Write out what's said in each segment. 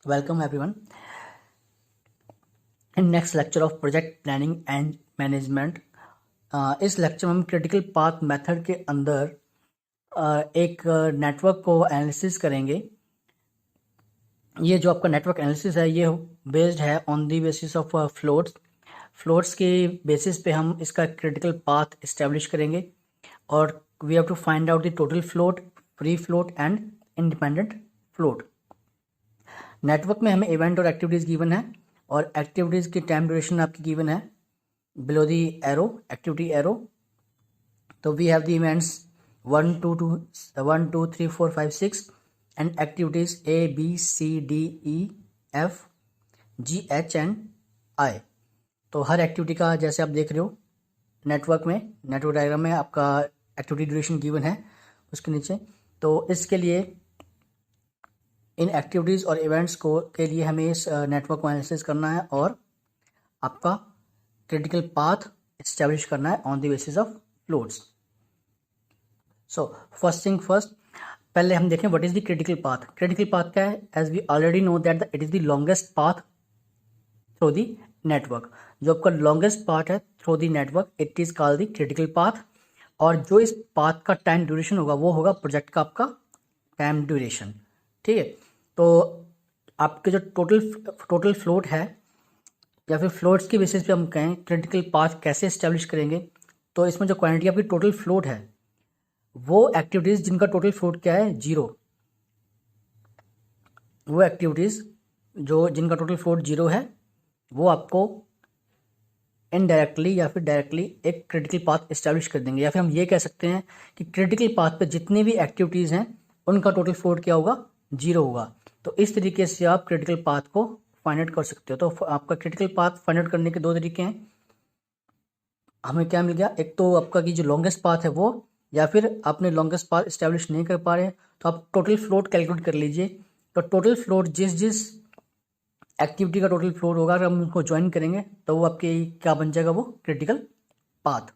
Welcome everyone. In next lecture of project planning and management, इस lecture में हम critical path method के अंदर एक नेटवर्क को एनालिसिस करेंगे। ये जो आपका नेटवर्क एनालिसिस है ये बेस्ड है on the basis of floats के बेसिस पे हम इसका क्रिटिकल पाथ इस्टेब्लिश करेंगे और we have to find out the total float, free float and independent float. Network में हमें इवेंट और एक्टिविटीज़ गिवन है और एक्टिविटीज़ की टाइम ड्यूरेशन आपकी गिवन है below the arrow, activity arrow. तो we have the events 1 2 3 4 5 6 and activities A B C D E F G H and I। तो हर एक्टिविटी का जैसे आप देख रहे हो नेटवर्क डायग्राम में आपका एक्टिविटी ड्यूरेशन गिवन है उसके नीचे। तो इसके लिए इन एक्टिविटीज़ और इवेंट्स के लिए हमें इस नेटवर्क को एनालिसिस करना है और आपका क्रिटिकल पाथ एस्टेब्लिश करना है on the basis of floats. So first thing first, पहले हम देखें what is the critical path. Critical path क्या है? As we already know that it is the longest path through the network. जो आपका longest path है through the network it is called the critical path. और जो इस path का time duration होगा वो होगा प्रोजेक्ट का आपका टाइम ड्यूरेशन। ठीक है, तो आपके जो टोटल फ्लोट है या फिर फ्लोट्स के बेसिस पे हम कहें क्रिटिकल पाथ कैसे इस्टेब्लिश करेंगे, तो इसमें जो क्वांटिटी आपकी टोटल फ्लोट है वो एक्टिविटीज़ जिनका टोटल फ्लोट क्या है 0, वो एक्टिविटीज़ जो जिनका टोटल फ्लोट 0 है वो आपको इनडायरेक्टली या फिर डायरेक्टली एक क्रिटिकल पाथ इस्टेब्लिश कर देंगे। या फिर हम ये कह सकते हैं कि क्रिटिकल पाथ पे जितने भी एक्टिविटीज़ हैं उनका टोटल फ्लोट क्या होगा 0 होगा। तो इस तरीके से आप क्रिटिकल पाथ को फाइंड आउट कर सकते हो। तो आपका क्रिटिकल पाथ फाइंड आउट करने के दो तरीके हैं। हमें क्या मिल गया, एक तो आपका कि जो लॉन्गेस्ट पाथ है वो, या फिर आपने लॉन्गेस्ट पाथ इस्टेब्लिश नहीं कर पा रहे तो आप टोटल फ्लोट कैलकुलेट कर लीजिए। तो टोटल फ्लोट जिस एक्टिविटी का टोटल फ्लोट होगा अगर हम उनको ज्वाइन करेंगे तो वो आपके क्या बन जाएगा, वो critical path.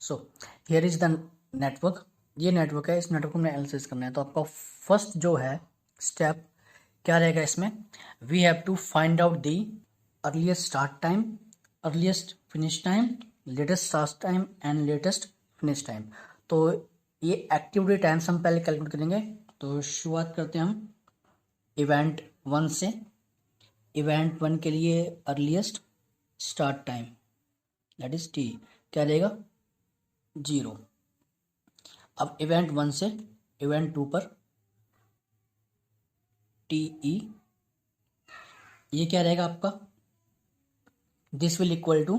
So here is the network. ये नेटवर्क है, इस नेटवर्क को हमें एनालिसिस करना है। तो आपका फर्स्ट जो है स्टेप क्या रहेगा इसमें, we have to find out the earliest start time, earliest finish time, latest start time and latest finish time. तो ये एक्टिविटी टाइम्स हम पहले कैलकुलेट करेंगे। तो शुरुआत करते हैं हम इवेंट 1 से। इवेंट 1 के लिए earliest start time that is T क्या रहेगा 0। अब इवेंट 1 से इवेंट 2 पर TE ये क्या रहेगा आपका, दिस विल इक्वल टू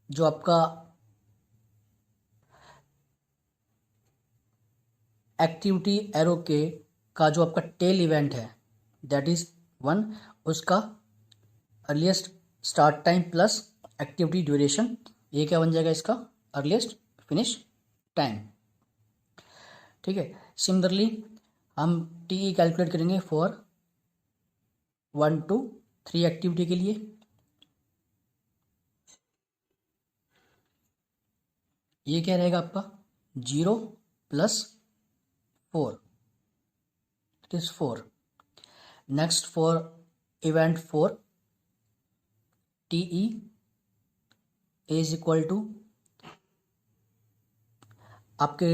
जो आपका एक्टिविटी एरो के का जो आपका टेल इवेंट है दैट इज 1, उसका earliest start time plus activity duration, ये क्या बन जाएगा इसका अर्लीस्ट फिनिश टाइम। ठीक है, सिमिलरली हम TE कैलकुलेट करेंगे फॉर 1 to 3 एक्टिविटी के लिए। ये क्या रहेगा आपका 0 plus 4 it is 4। Next for event 4 TE is equal to आपके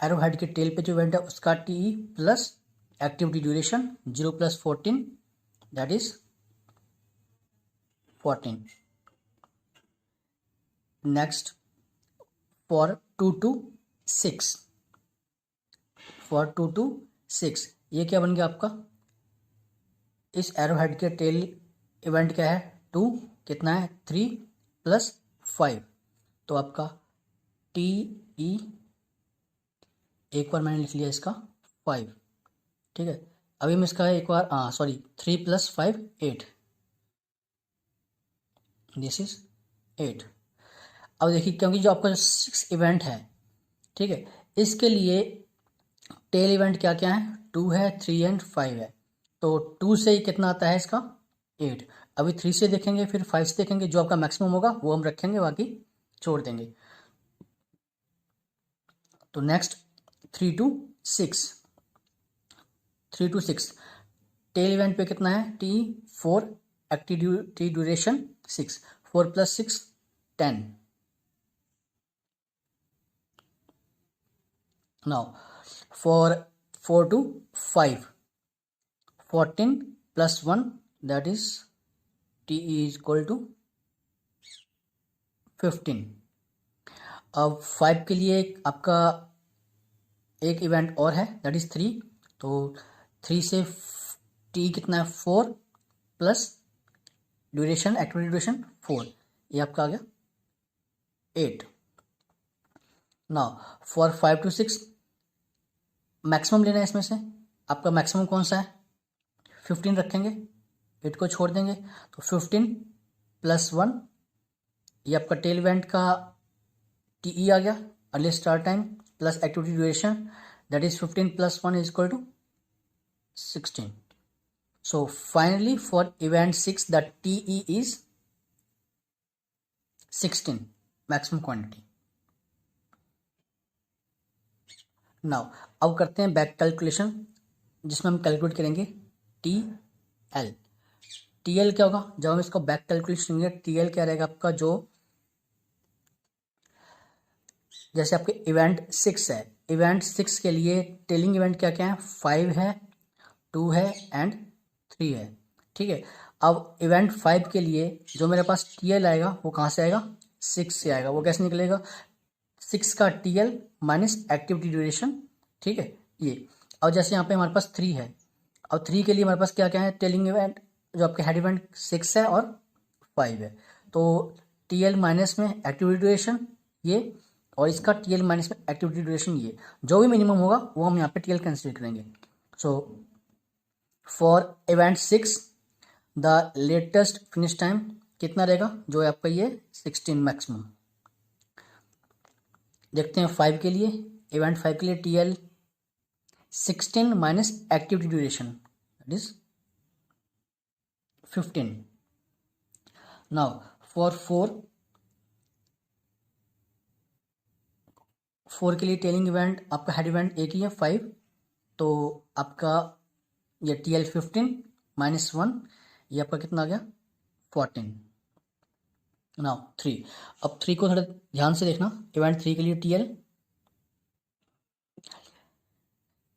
एरो हेड के टेल पे जो इवेंट है उसका TE plus activity duration 0 plus 14 that is 14। Next for 2 to 6, for 2 to 6 ये क्या बन गया आपका, इस एरो हेड के टेल इवेंट क्या है 2, कितना है 3 प्लस 5। तो आपका TE एक बार मैंने लिख लिया इसका 5। ठीक है, अभी मैं इसका एक बार 3 प्लस 5 8, दिस इज 8। अब देखिए क्योंकि जो आपका 6 इवेंट है, ठीक है, इसके लिए टेल इवेंट क्या क्या है 2 है 3 एंड 5 है। तो 2 से ही कितना आता है इसका 8। अभी 3 से देखेंगे फिर 5 से देखेंगे, जो आपका मैक्सिमम होगा वो हम रखेंगे, बाकी छोड़ देंगे। तो next 3 to 6, 3 to 6 tail event पे कितना है T4, activity duration 6, 4 + 6 10. Now for 4 to 5 14 + 1 that is T is equal to 15. अब 5 के लिए आपका एक इवेंट और है दैट इज 3, तो 3 से T कितना है 4 प्लस ड्यूरेशन एक्टिविटी ड्यूरेशन 4, ये आपका आ गया 8. नाउ फॉर 5 to 6 मैक्सिमम लेना है, इसमें से आपका मैक्सिमम कौन सा है 15 रखेंगे, 8 को छोड़ देंगे, तो 15 + 1 ये आपका टेल इवेंट का TE आ गया, early start time plus activity duration that is 15 + 1 is equal to 16. So finally for event 6 the TE is 16 maximum quantity. Now अब करते हैं बैक कैलकुलेशन जिसमें हम कैलकुलेट करेंगे TL. TL क्या होगा जब हम इसको बैक कैलकुलेशन करेंगे, TL क्या रहेगा आपका, जो जैसे आपके इवेंट 6 है, इवेंट 6 के लिए टेलिंग इवेंट क्या क्या है 5 है, 2 है एंड 3 है. ठीक है, अब इवेंट 5 के लिए जो मेरे पास TL आएगा वो कहाँ से आएगा 6 से आएगा. वो कैसे निकलेगा 6 का TL माइनस एक्टिविटी ड्यूरेशन. ठीक है ये. और जैसे यहाँ पे हमारे पास 3 है, अब 3 के लिए हमारे पास क्या क्या है टेलिंग इवेंट जो आपके हेड इवेंट 6 है और 5 है, तो TL माइनस में एक्टिविटी ड्यूरेशन ये और इसका TL माइनस में एक्टिविटी ड्यूरेशन ये, जो भी मिनिमम होगा वो हम यहाँ पे TL कंसिडर करेंगे. So for event 6 the latest finish time कितना रहेगा जो है आपका ये 16 मैक्सिमम. देखते हैं 5 के लिए, इवेंट 5 के लिए TL 16 minus activity duration that is 15. Now for 4 के लिए टेलिंग इवेंट आपका हेड इवेंट एक ही है 5, तो आपका ये TL 15 माइनस 1 ये आपका कितना आ गया 14. नाउ 3, अब 3 को थोड़ा ध्यान से देखना. इवेंट 3 के लिए TL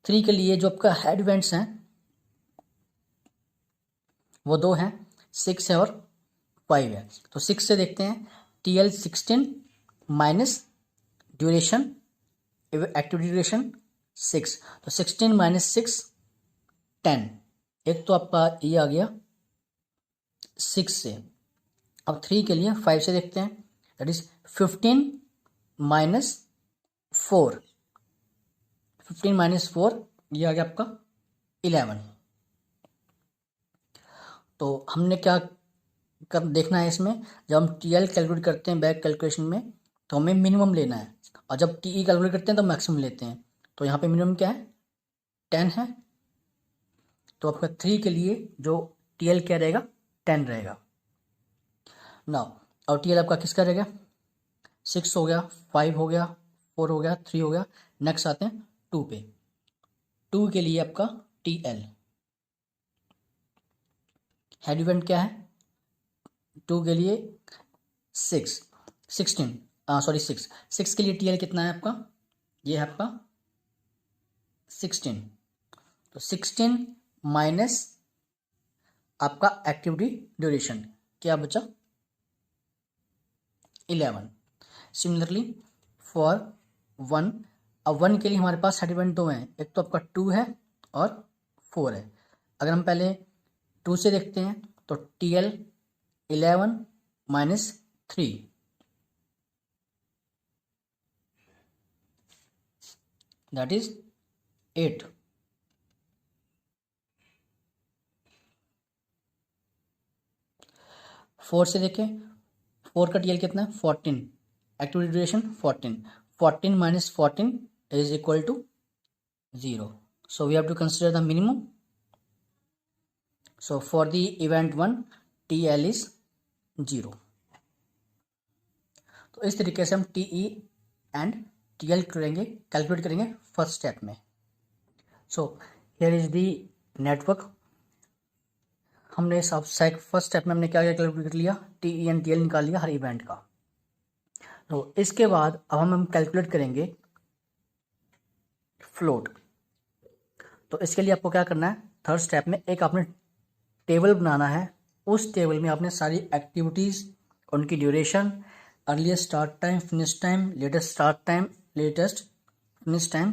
3 के लिए जो आपका हेड इवेंट्स हैं वो 2 हैं, 6 है और 5 है. तो 6 से देखते हैं TL 16 minus duration activity duration 6, तो 16 माइनस 6 10. एक तो आपका ये आ गया 6 से. अब 3 के लिए 5 से देखते हैं दैट इज 15 माइनस 4, 15 माइनस 4 ये आ गया आपका 11. तो हमने क्या कर देखना है इसमें, जब हम TL कैलकुलेट करते हैं बैक कैलकुलेशन में तो हमें मिनिमम लेना है, और जब TE कैलकुलेट करते हैं तो मैक्सिमम लेते हैं. तो यहाँ पे मिनिमम क्या है 10 है, तो आपका 3 के लिए जो TL क्या रहेगा 10 रहेगा. नाउ और TL आपका किसका रहेगा 6 हो गया, 5 हो गया, 4 हो गया, 3 हो गया. नेक्स्ट आते हैं 2 पे. 2 के लिए आपका TL हेड इवेंट क्या है 2 के लिए 6 के लिए TL कितना है आपका, ये है आपका 16, तो 16 माइनस आपका एक्टिविटी ड्यूरेशन क्या बचा 11. सिमिलरली फॉर 1, अब 1 के लिए हमारे पास हेड इवेंट 2 हैं, एक तो आपका 2 है और 4 है. अगर हम पहले 2 से देखते हैं तो TL 11 माइनस 3 दैट इज 8. 4 से देखें, 4 का TL कितना है 14, activity duration 14 minus 14 is equal to 0. So we have to consider the minimum. So for the event 1 TL is 0. तो इस तरीके से हम TE एंड TL करेंगे, कैलकुलेट करेंगे फर्स्ट स्टेप में। So here is the network. हमने सब फर्स्ट स्टेप में हमने क्या क्या कैलकुलेट कर लिया, TE एंड TL निकाल लिया हर इवेंट का। तो इसके बाद अब हम कैलकुलेट करेंगे फ्लोट। तो इसके लिए आपको क्या करना है, थर्ड स्टेप में एक आपने टेबल बनाना है। उस टेबल में आपने सारी एक्टिविटीज़, उनकी duration, earliest start time, finish time, latest start time, latest finish time,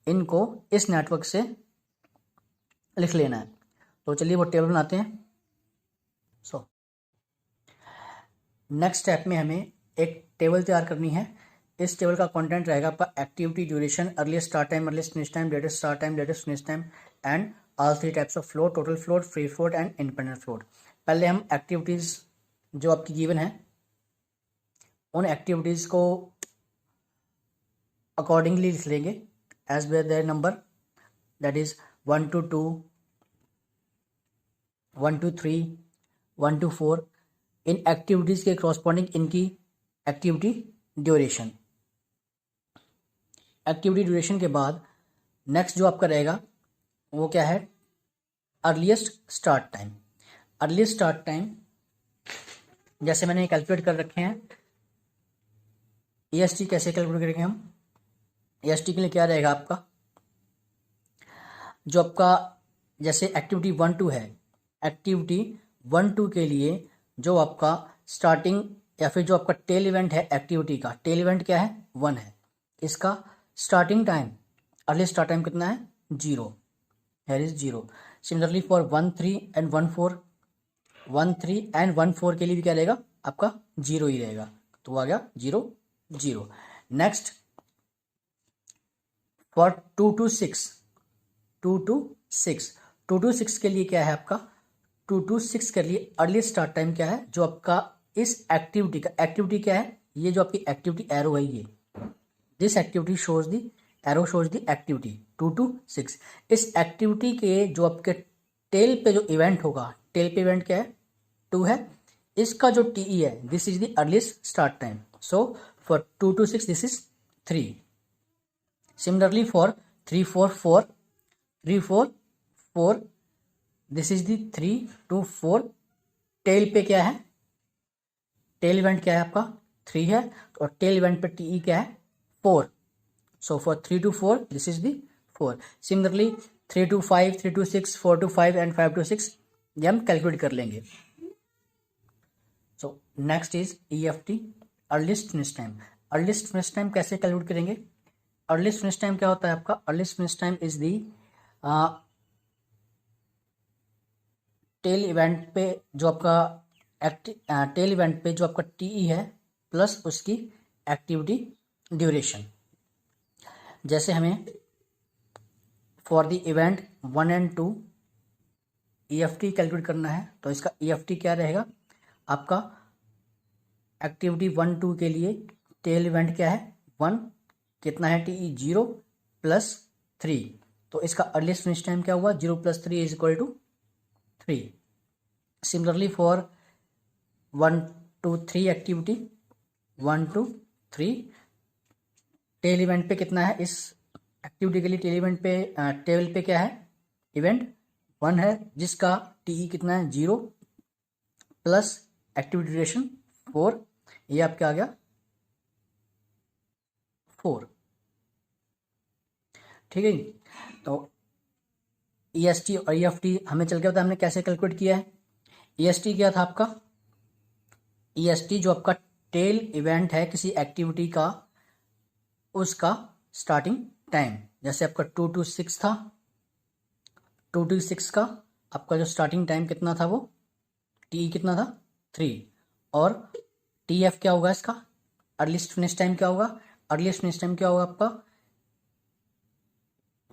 इनको इस नेटवर्क से लिख लेना है। तो चलिए वो टेबल बनाते हैं। सो नेक्स्ट स्टेप में हमें एक टेबल तैयार करनी है। इस टेबल का कंटेंट रहेगा आपका activity, duration, earliest start time, earliest finish time, latest start time, latest finish time and all 3 types of float, total float, free float and independent float. पहले हम एक्टिविटीज़ जो आपकी गिवन है उन एक्टिविटीज़ को अकॉर्डिंगली लिख लेंगे as per their number, that is 1 to 2, 1 to 3, 1 to 4। इन एक्टिविटीज़ के क्रॉसपॉन्डिंग इनकी एक्टिविटी ड्यूरेशन। एक्टिविटी ड्यूरेशन के बाद नेक्स्ट जो आपका रहेगा वो क्या है, earliest start time. Earliest start time जैसे मैंने कैलकुलेट कर रखे हैं। EST कैसे कैलकुलेट करेंगे हम, EST के लिए क्या रहेगा आपका, जो आपका जैसे एक्टिविटी 1-2 है, एक्टिविटी 1-2 के लिए जो आपका स्टार्टिंग या फिर जो आपका टेल इवेंट है एक्टिविटी का, टेल इवेंट क्या है 1 है, इसका starting time, early start time कितना है 0, here is 0। Similarly for 1-3 and 1-4, 1-3 and 1-4 के लिए भी क्या रहेगा आपका 0 ही रहेगा, तो आ गया 0 0। Next for 2 to 6, 2 to 6, 2 to 6 के लिए क्या है आपका, 2 to 6 के लिए अर्ली स्टार्ट टाइम क्या है, जो आपका इस एक्टिविटी का, एक्टिविटी क्या है, ये जो आपकी एक्टिविटी एरो है, ये this activity shows the, arrow shows the activity 2 to 6। इस एक्टिविटी के जो आपके टेल पे जो इवेंट होगा, टेल पे इवेंट क्या है 2 है, इसका जो TE है this is the earliest start time. So for 2 to 6 this is 3। Similarly for 3-4-4, 3-4-4 this is the 3 to 4। Tail पे क्या है, टेल इवेंट क्या है आपका 3 है, और टेल इवेंट पे TE क्या है 4। So for 3 to 4 this is the 4। Similarly 3 to 5, 3 to 6, 4 to 5 and 5 to 6 ये हम कैलकुलेट कर लेंगे। So next is EFT, earliest finish time. Earliest finish time कैसे कैलकुलेट करेंगे, अर्लीस्ट फिनिश टाइम क्या होता है आपका, earliest finish time is the tail event पे जो आपका टेल इवेंट पे जो आपका TE है प्लस उसकी एक्टिविटी ड्यूरेशन। जैसे हमें for the event 1 and 2 EFT calculate करना है, तो इसका EFT क्या रहेगा आपका, एक्टिविटी 1-2 के लिए टेल इवेंट क्या है 1, कितना है TE 0 + 3, तो इसका अर्लीस्ट फिनिश टाइम क्या हुआ 0 + 3 is equal to 3। Similarly for 1 to 3 activity 1 to 3 tail event पे कितना है, इस एक्टिविटी के लिए टेल इवेंट पे टेबल पे क्या है इवेंट 1 है, जिसका TE कितना है 0 प्लस एक्टिविटी ड्यूरेशन 4, ये आपका आ गया 4। ठीक है, तो EST और EFT हमें चल के बता हमने कैसे कैलकुलेट किया है। EST क्या था आपका, EST जो आपका टेल इवेंट है किसी एक्टिविटी का, उसका स्टार्टिंग टाइम, जैसे आपका 2 to 6 था, 2 to 6 का आपका जो स्टार्टिंग टाइम कितना था, वो TE कितना था 3, और TF क्या होगा इसका, अर्लीस्ट फिनिश टाइम क्या होगा, अर्लीस्ट फिनिश टाइम क्या होगा आपका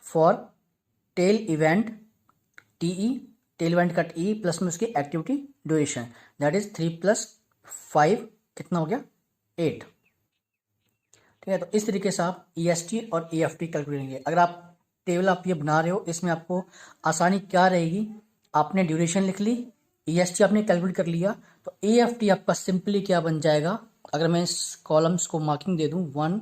for tail event TE, tail event का TE प्लस में उसकी एक्टिविटी ड्यूरेशन, दैट इज 3 + 5 कितना हो गया 8। ठीक है, तो इस तरीके से आप EST और EFT कैलकुलेट करेंगे। अगर आप टेबल आप ये बना रहे हो, इसमें आपको आसानी क्या रहेगी, आपने ड्यूरेशन लिख ली, EST आपने कैलकुलेट कर लिया, तो EFT आपका सिंपली क्या बन जाएगा, अगर मैं इस कॉलम्स को मार्किंग दे दूं 1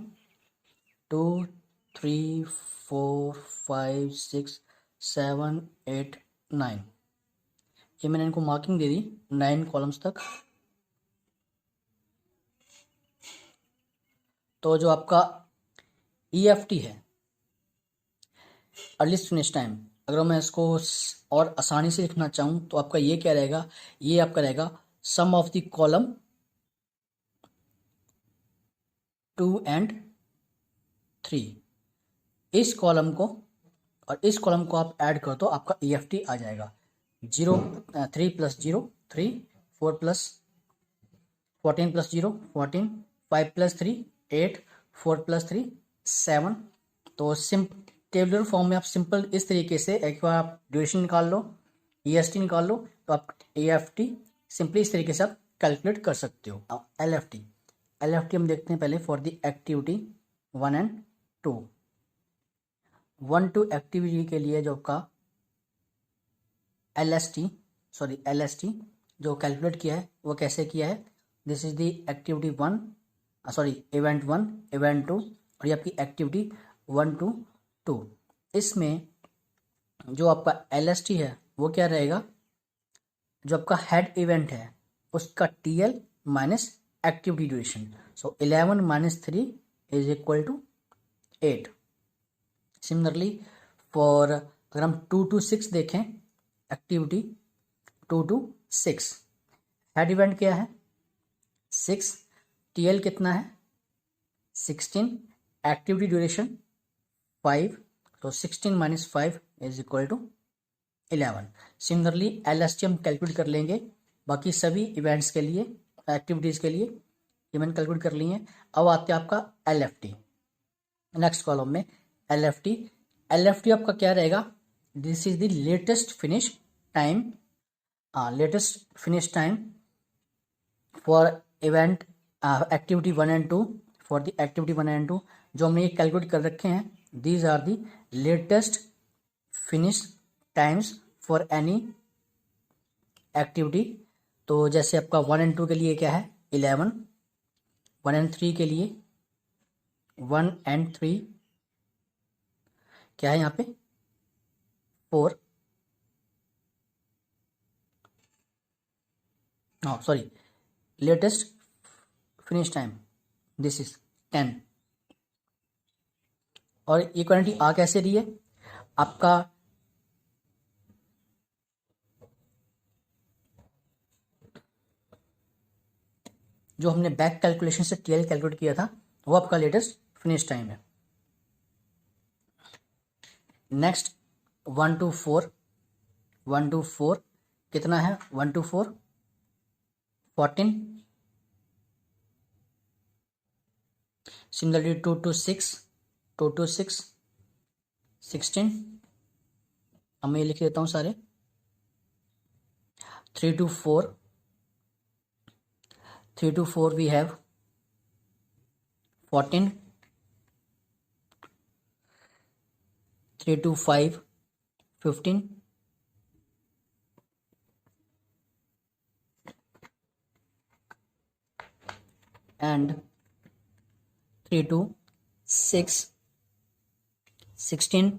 2 3 4 5 6 7 8 9। ये मैंने इनको मार्किंग दे दी 9 कॉलम्स तक। तो जो आपका EFT है, अर्लीस्ट फिनिश टाइम, अगर मैं इसको और आसानी से लिखना चाहूँ तो आपका ये क्या रहेगा, ये आपका रहेगा सम ऑफ द कॉलम 2 and 3। इस कॉलम को और इस कॉलम को आप ऐड कर दो, आपका EFT आ जाएगा 3 + 0 3, 4 + 14 + 0 14, 5 + 3 8, 4 + 3 7। तो टेबुलर फॉर्म में आप सिंपल इस तरीके से एक बार आप ड्यूरेशन निकाल लो, EST निकाल लो, तो आप EFT सिंपली इस तरीके से आप कैलकुलेट कर सकते हो। अब LFT हम देखते हैं पहले for the activity 1 and 2। 1-2 activity के लिए जो आपका LST जो कैलकुलेट किया है वो कैसे किया है, this is the activity event 1, event 2 और ये आपकी एक्टिविटी 1 to 2। इसमें जो आपका LST है वो क्या रहेगा, जो आपका हेड इवेंट है उसका TL minus activity duration. So 11 - 3 = 8। Similarly for अगर हम 2 to 6 देखें, एक्टिविटी 2 to 6, हेड इवेंट क्या है 6, TL कितना है 16, एक्टिविटी ड्यूरेशन 5, तो 16 - 5 = 11। सिमिलरली LST हम कैलकुलेट कर लेंगे बाकी सभी इवेंट्स के लिए, एक्टिविटीज़ के लिए ये मैंने कैलकुलेट कर ली है। अब आते हैं आपका LFT, नेक्स्ट कॉलम में LFT आपका क्या रहेगा, this is the latest finish time for event activity 1 and 2। For the activity 1 and 2 जो हमने ये कैलकुलेट कर रखे हैं, these are the latest finish times for any activity. तो जैसे आपका 1 and 2 के लिए क्या है 11, 1 and 3 के लिए 1 and 3 क्या है यहाँ पे 4, latest finish time this is 10। और ये क्वांटिटी आ कैसे रही है, आपका जो हमने बैक कैलकुलेशन से TL कैलकुलेट किया था वो आपका लेटेस्ट फिनिश टाइम है। नेक्स्ट 1 to 4 कितना है 1 to 4 14। Similarly 2 to 6 16। अब मैं ये लिख देता हूँ सारे। 3 to 4 we have 14, 3 to 5 15, and 3 to 6 16,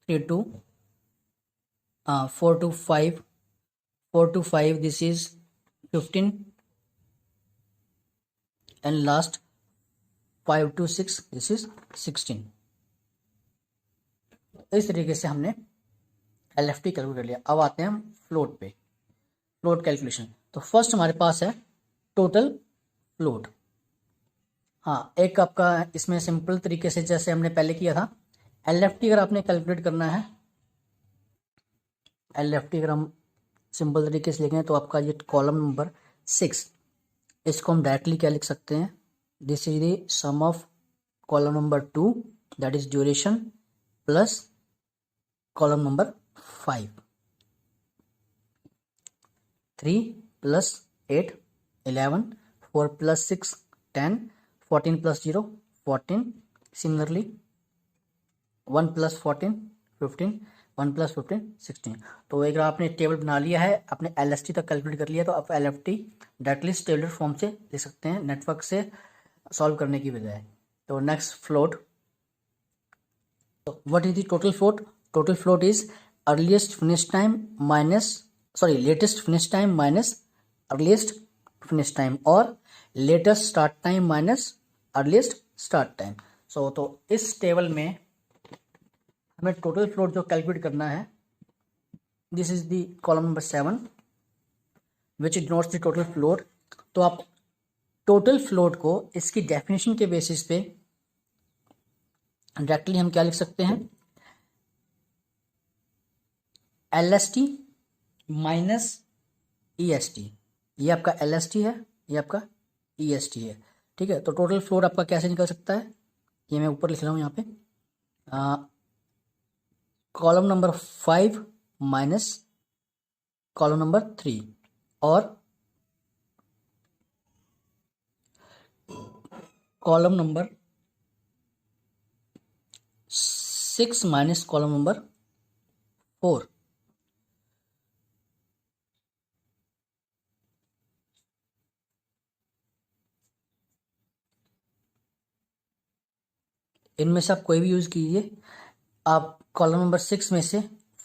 3 to 4 to 5 this is 15, and last 5 to 6 this is 16। इस तरीके से हमने LFT कैलकुलेट कर लिया। अब आते हैं हम फ्लोट पे, फ्लोट कैलकुलेशन। तो फर्स्ट हमारे पास है टोटल फ्लोट। हाँ, एक आपका इसमें सिंपल तरीके से जैसे हमने पहले किया था, LFT अगर आपने कैलकुलेट करना है, LFT अगर हम सिंपल तरीके से लिखें तो आपका ये कॉलम नंबर 6, इसको हम डायरेक्टली क्या लिख सकते हैं, this is the sum of column number 2 that is duration plus column number 5, 3 + 8 11, 4 + 6 10, 14 + 0 14। Similarly 1 + 14 15, 1 + 15 16। तो अगर आपने टेबल बना लिया है, आपने LST तक कैलकुलेट कर लिया, तो आप LFT डायरेक्टली टेबलर फॉर्म से ले सकते हैं नेटवर्क से सॉल्व करने की बजाय। तो next float, what is the total float? Total float is earliest finish time minus, sorry, latest finish time minus earliest finish time, और latest start time minus earliest start time. So तो इस table में हमें total float जो calculate करना है, this is the column number 7 which denotes the total float. तो आप टोटल फ्लोट को इसकी डेफिनेशन के बेसिस पे डायरेक्टली हम क्या लिख सकते हैं, LST माइनस EST। ये आपका LST है, ये आपका EST है, ठीक है। तो टोटल फ्लोट आपका कैसे निकल सकता है, ये मैं ऊपर लिख रहा हूँ यहाँ पे, column number 5 minus column number 3, और column number 6 minus column number 4। इनमें से आप कोई भी यूज कीजिए। आप कॉलम नंबर 6 में से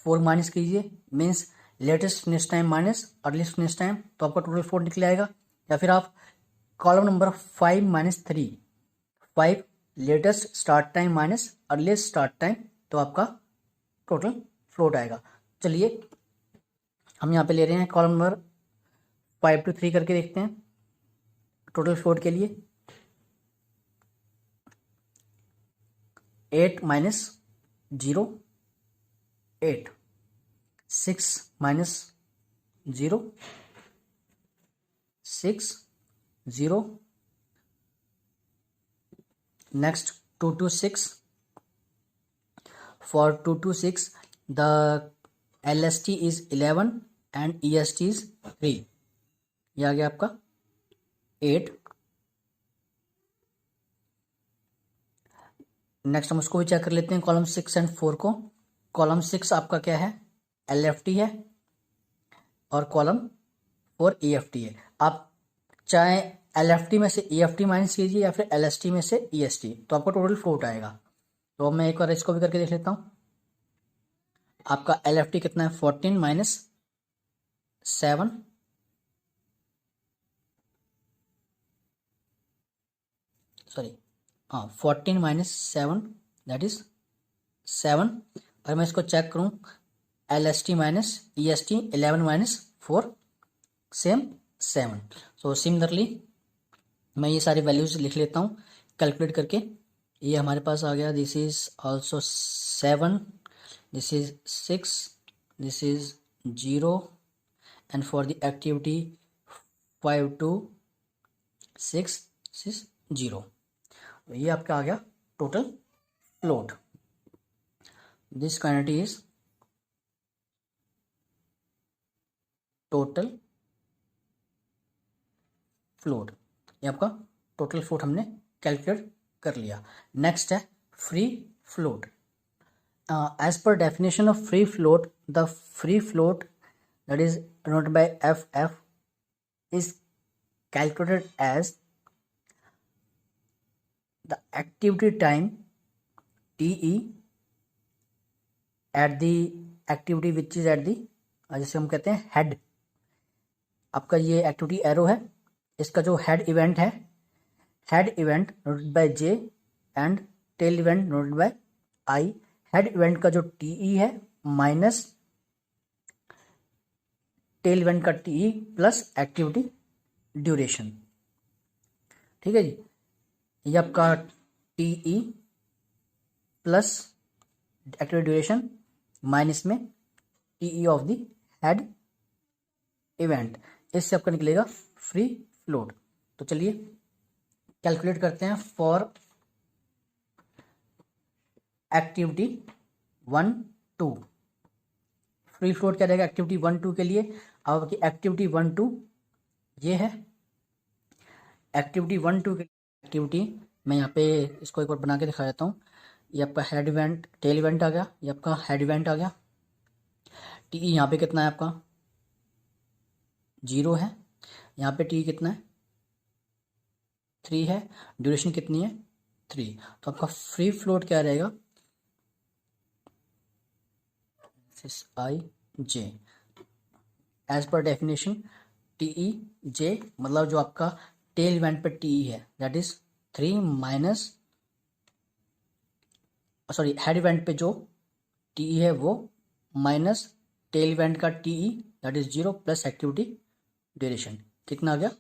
4 माइनस कीजिए, means latest finish time minus earliest finish time, तो आपका टोटल फ्लोट निकल आएगा। या फिर आप column number 5 minus 3, 5 latest start time minus earliest start time, तो आपका टोटल फ्लोट आएगा। चलिए हम यहाँ पे ले रहे हैं कॉलम नंबर 5 to 3 करके देखते हैं टोटल फ्लोट के लिए। 8 minus 0 8, 6 minus 0 6 0, next 2 to 6, for 2 to 6 the LST is 11 and EST is 3, ये आ गया आपका 8। नेक्स्ट हम उसको भी चेक कर लेते हैं कॉलम 6 एंड 4 को। कॉलम 6 आपका क्या है, LFT है, और कॉलम 4 EFT है। आप चाहे LFT में से EFT माइनस कीजिए या फिर LST में से EST, तो आपका टोटल फ्लोट आएगा। तो मैं एक बार इसको भी करके देख लेता हूँ। आपका LFT कितना है, 14 माइनस 7, सॉरी, हाँ 14 माइनस 7 दैट इज 7। और मैं इसको चेक करूँ, LST minus EST 11 minus 4 same 7। So similarly मैं ये सारी वैल्यूज लिख लेता हूँ कैलकुलेट करके। ये हमारे पास आ गया, this is also 7, this is 6, this is 0, and for the activity 5 to 6 this is 0। ये आपका आ गया total float. This quantity is total float. ये आपका टोटल फ्लोट हमने कैलकुलेट कर लिया। नेक्स्ट है फ्री फ्लोट। एज पर definition of free float, the free float that is denoted by FF is calculated as the activity time TE at the activity which is at the, जैसे हम कहते हैं head. आपका ये activity arrow है, इसका जो हेड इवेंट है, head event noted by J and tail event noted by I। Head event का जो TE है माइनस टेल इवेंट का TE प्लस एक्टिविटी ड्यूरेशन, ठीक है जी। ये आपका TE plus activity duration minus में TE of the head event, इससे आपका निकलेगा फ्री फ्लोट। तो चलिए कैलकुलेट करते हैं फॉर एक्टिविटी 1 2। फ्री फ्लोट क्या रहेगा एक्टिविटी 1 2 के लिए। अब आपकी एक्टिविटी 1 2 ये है। एक्टिविटी 1 2 के एक्टिविटी मैं यहाँ पे इसको एक बार बना के दिखा देता हूँ। ये आपका हेड इवेंट टेल इवेंट आ गया, ये आपका हेड इवेंट आ गया। TE यहाँ पे कितना है आपका 0 है, यहाँ पे TE कितना है 3 है, ड्यूरेशन कितनी है 3। तो आपका फ्री फ्लोट क्या रहेगा, आई जे एज पर डेफिनेशन। टीई जे मतलब जो आपका टेल इवेंट पे टीई है that is 3 minus, sorry head event पे जो टीई है वो माइनस टेल इवेंट का TE that is 0 plus activity duration. कितना आ गया,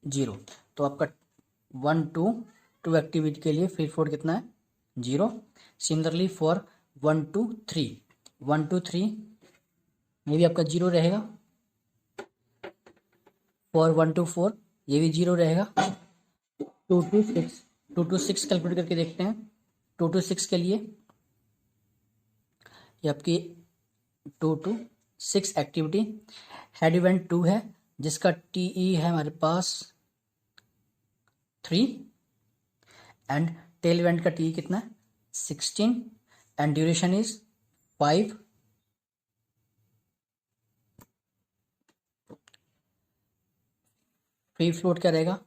0। तो आपका 1 टू 2 एक्टिविटी के लिए फ्री फ्लोट कितना है, 0। सिमिलरली फॉर 1 टू 3, 1 टू 3 में भी आपका 0 रहेगा। फॉर 1 टू 4 ये भी 0 रहेगा। 2 टू 6, 2 टू 6 कैलकुलेट करके देखते हैं। 2 टू 6 के लिए ये आपकी 2 टू 6 एक्टिविटी, हेड इवेंट 2 है जिसका टीई है हमारे पास 3 एंड टेल इवेंट का टीई कितना है 16 and duration is 5। Free float क्या रहेगा,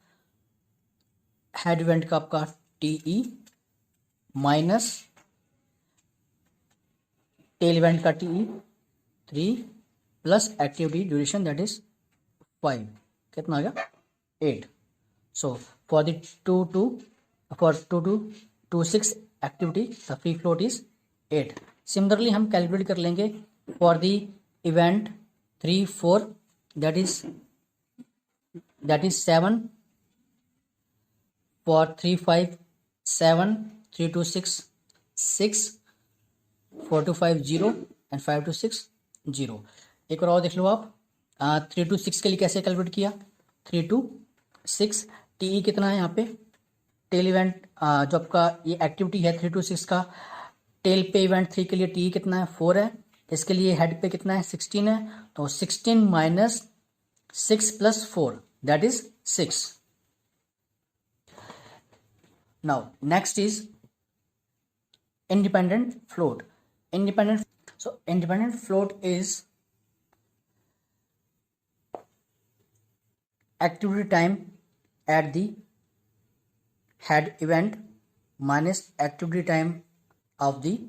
हेड इवेंट का आपका टीई माइनस टेल इवेंट का TE 3 plus activity duration that is 5। कितना आ गया, 8। So for the 2 to 6 activity the free float is 8। Similarly हम कैलकुलेट कर लेंगे for the event 3 4 that is 7, for 3 5 7, 3 to 6 6, 4 to 5 0 and 5 to 6 0। एक और देख लो आप, 3 टू 6 के लिए कैसे कैलकुलेट किया, 3 टू 6 टीई कितना है यहाँ पे, टेल इवेंट जो आपका ये एक्टिविटी है 3 टू 6 का, टेल पे इवेंट 3 के लिए टीई कितना है 4 है, इसके लिए हेड पे कितना है 16 है, तो 16 minus 6 plus 4 that is 6। Now next is independent float. Independent float is activity time at the head event minus activity time of the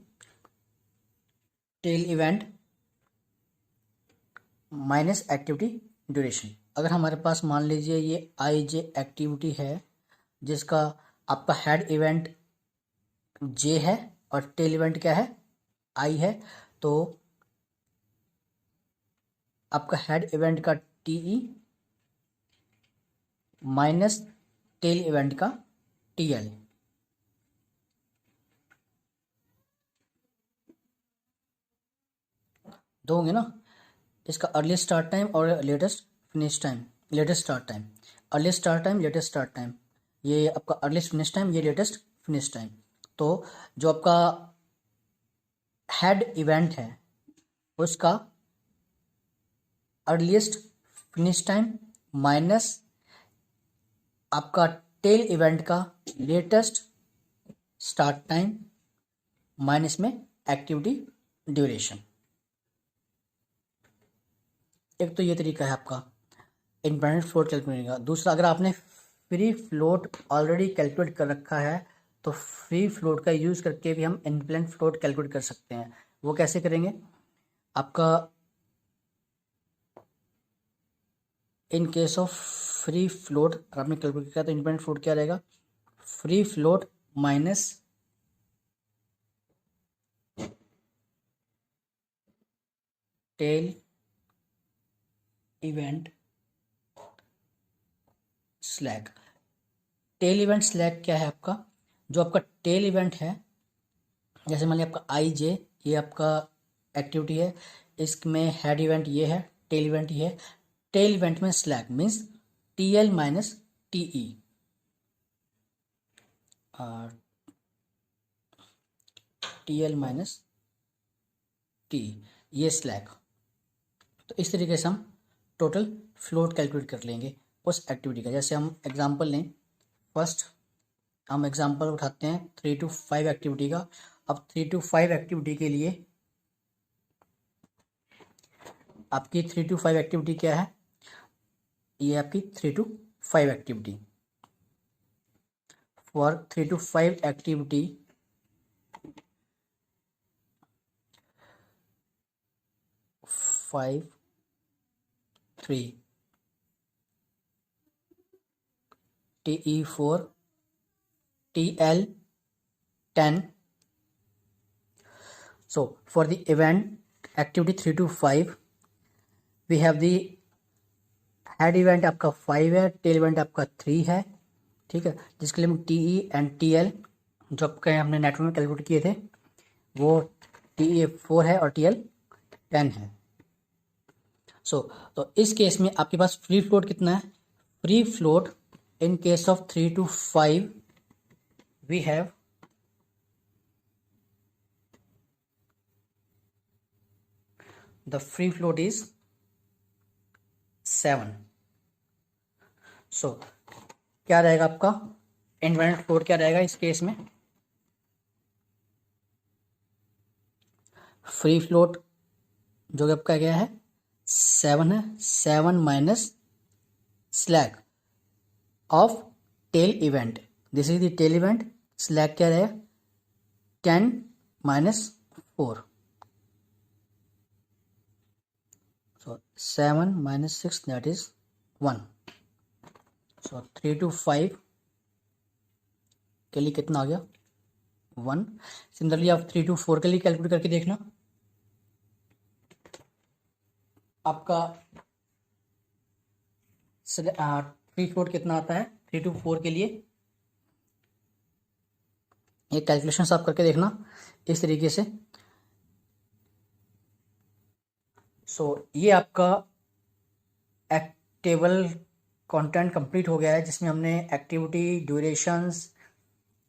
tail event minus activity duration. अगर हमारे पास मान लीजिए ये आई जे एक्टिविटी है जिसका आपका हेड इवेंट जे है और टेल इवेंट क्या है आई है, तो आपका हेड इवेंट का टीई माइनस टेल इवेंट का टीएल। दो होंगे ना, इसका अर्लीस्ट स्टार्ट टाइम और latest finish time. Latest start time, earliest start time, latest start time, ये आपका अर्लीस्ट फिनिश टाइम, ये लेटेस्ट फिनिश टाइम। तो जो आपका हेड इवेंट है उसका अर्लीस्ट फिनिश टाइम माइनस आपका टेल इवेंट का लेटेस्ट स्टार्ट टाइम माइनस में एक्टिविटी ड्यूरेशन। एक तो ये तरीका है आपका इंडिपेंडेंट फ्लोट कैलकुलेट का। दूसरा, अगर आपने फ्री फ्लोट ऑलरेडी कैलकुलेट कर रखा है तो फ्री फ्लोट का यूज़ करके भी हम इंडिपेंडेंट फ्लोट कैलकुलेट कर सकते हैं। वो कैसे करेंगे, आपका in case of free float आपने कैलकुलेट किया तो इंडिपेंडेंट फ्लोट क्या रहेगा, free float minus tail event slack. Tail event slack क्या है आपका, जो आपका टेल इवेंट है जैसे मान लिया आपका आई जे ये आपका एक्टिविटी है, इसमें हेड इवेंट ये है, टेल इवेंट ये है। टेल इवेंट में slack means T L minus TE, T L minus T, ये स्लैक। तो इस तरीके से हम टोटल फ्लोट कैलकुलेट कर लेंगे उस एक्टिविटी का। जैसे हम एग्जांपल लें, फर्स्ट हम एग्जांपल उठाते हैं 3 टू 5 एक्टिविटी का। अब 3 टू 5 एक्टिविटी के लिए आपकी 3 टू 5 एक्टिविटी क्या है, ये आपकी 3 to 5 activity for 3 to 5 activity 5 3 TE4 TL 10. So for the event activity 3 to 5 we have the head event आपका 5 है, टेल इवेंट आपका 3 है, ठीक है, जिसके लिए हम TE एंड TL जो आपके हमने नेटवर्क में कैलकुलेट किए थे वो TE 4 है और TL 10 है। तो इस केस में आपके पास फ्री फ्लोट कितना है? Free float in case of 3 to 5 we have the free float is 7. क्या रहेगा आपका इनवेरिएंट फ्लोट? क्या रहेगा इस केस में? फ्री फ्लोट जो कि आपका क्या है 7 है, 7 minus slack of tail event, this is the tail event, slack क्या रहेगा 10 minus 4, so 7 minus 6 that is 1. So 3 to 5 के लिए कितना आ गया 1. सिमिलरली आप 3 to 4 के लिए कैलकुलेट करके देखना, आपका फ्री फ्लोट कितना आता है 3 to 4 के लिए। ये कैलकुलेशंस आप करके देखना इस तरीके से। ये आपका टेबल कंटेंट कंप्लीट हो गया है जिसमें हमने activity, durations,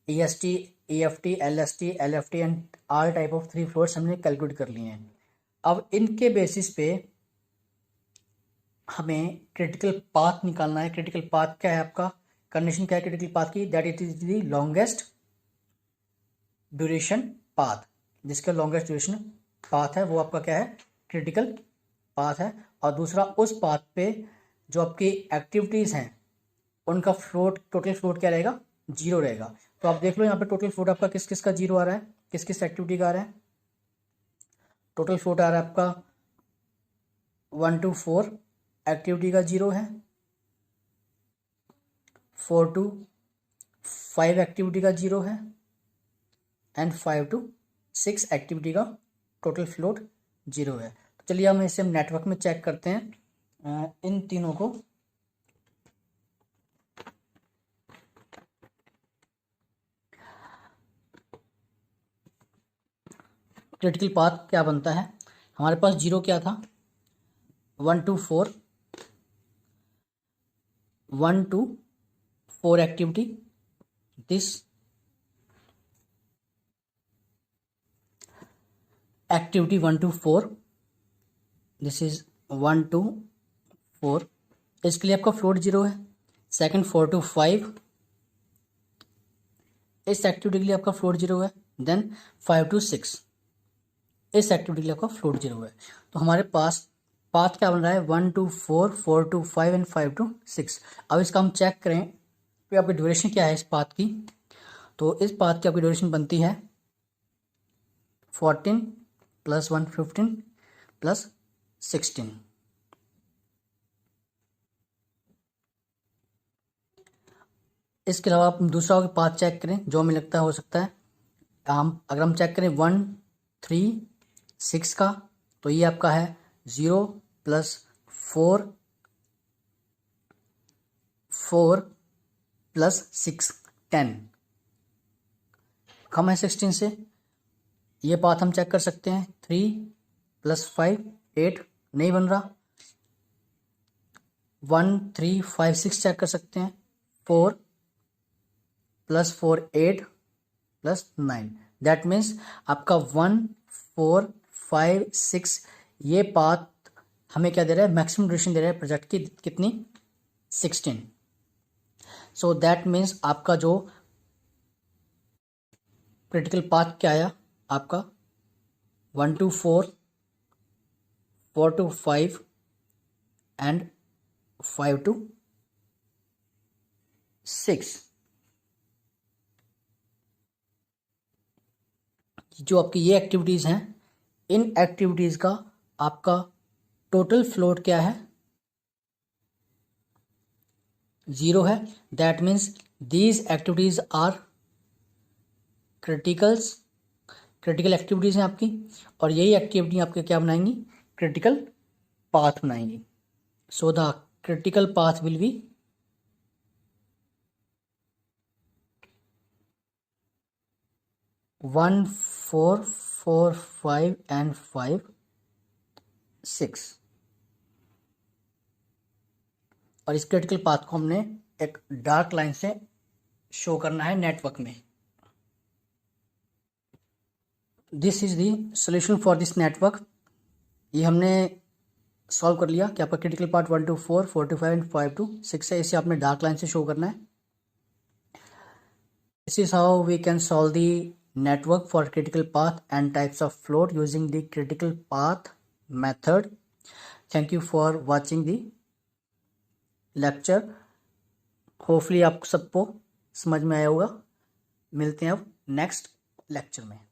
EST, EFT, LST, LFT and all type of 3 floats हमने कैलकुलेट कर लिए हैं। अब इनके बेसिस पे हमें क्रिटिकल पाथ निकालना है। क्रिटिकल पाथ क्या है आपका? कंडीशन क्या है क्रिटिकल पाथ की? That it is the longest duration path, जिसका लॉन्गेस्ट ड्यूरेशन पाथ है वो आपका क्या है क्रिटिकल पाथ है। और दूसरा उस पाथ पे जो आपकी एक्टिविटीज़ हैं उनका फ्लोट, टोटल फ्लोट क्या रहेगा 0 रहेगा। तो आप देख लो यहाँ पे टोटल फ्लोट आपका किस किस का 0 आ रहा है, किस किस एक्टिविटी का आ रहा है। टोटल फ्लोट आ रहा है आपका 1 to 4 एक्टिविटी का 0 है, 4 to 5 एक्टिविटी का 0 है एंड 5 to 6 एक्टिविटी का टोटल फ्लोट 0 है। तो चलिए हम इसे नेटवर्क में चेक करते हैं इन तीनों को। क्रिटिकल पाथ क्या बनता है? हमारे पास 0 क्या था 1 to 4, 1 to 4 activity, this activity 1 to 4, this is 1 to 4, इसके लिए आपका फ्लोट 0 है। सेकंड 4 to 5, इस एक्टिविटी के लिए आपका फ्लोट 0 है। देन 5 to 6, इस एक्टिविटी के लिए आपका फ्लोट 0 है। तो हमारे पास पाथ क्या बन रहा है 1 to 4, 4 to 5 एंड 5 to 6। अब इसका हम चेक करें कि आपकी ड्यूरेशन क्या है इस पाथ की। तो इस पाथ की आपकी ड्यूरेशन बनती है 14 + 1 15 + 16। इसके अलावा आप दूसरा पाथ चेक करें जो हमें लगता है हो सकता है। अगर हम चेक करें 1 3 6 का, तो ये आपका है 0 + 4 4 + 6 10, कम है 16 से। ये पाथ हम चेक कर सकते हैं 3 + 5 8, नहीं बन रहा। 1 3 5 6 चेक कर सकते हैं 4 + 4 8 + 9, दैट मीन्स आपका 1 4 5 6 ये पाथ हमें क्या दे रहा है मैक्सिमम ड्यूरेशन दे रहा है प्रोजेक्ट की कितनी 16। सो दैट मीन्स आपका जो क्रिटिकल पाथ क्या आया आपका 1 to 4, 4 to 5 एंड 5 to 6। जो आपकी ये एक्टिविटीज़ हैं, इन एक्टिविटीज़ का आपका टोटल फ्लोट क्या है, 0 है। That means these activities are critical activities हैं आपकी, और यही एक्टिविटी आपके क्या बनाएंगी, क्रिटिकल पाथ बनाएंगी। So the critical path will be 1, 4, 4, 5 and 5, 6। और इस क्रिटिकल पाथ को हमने एक डार्क लाइन से शो करना है नेटवर्क में। This is the solution for this network. ये हमने सॉल्व कर लिया कि आपका critical part 1 to 4, 4 to 5 and 5 to 6 है। इसे आपने डार्क लाइन से शो करना है। This is how we can solve the network for critical path and types of float using the critical path method. Thank you for watching the lecture. Hopefully आप सबको समझ में आया होगा। मिलते हैं अब नेक्स्ट लेक्चर में।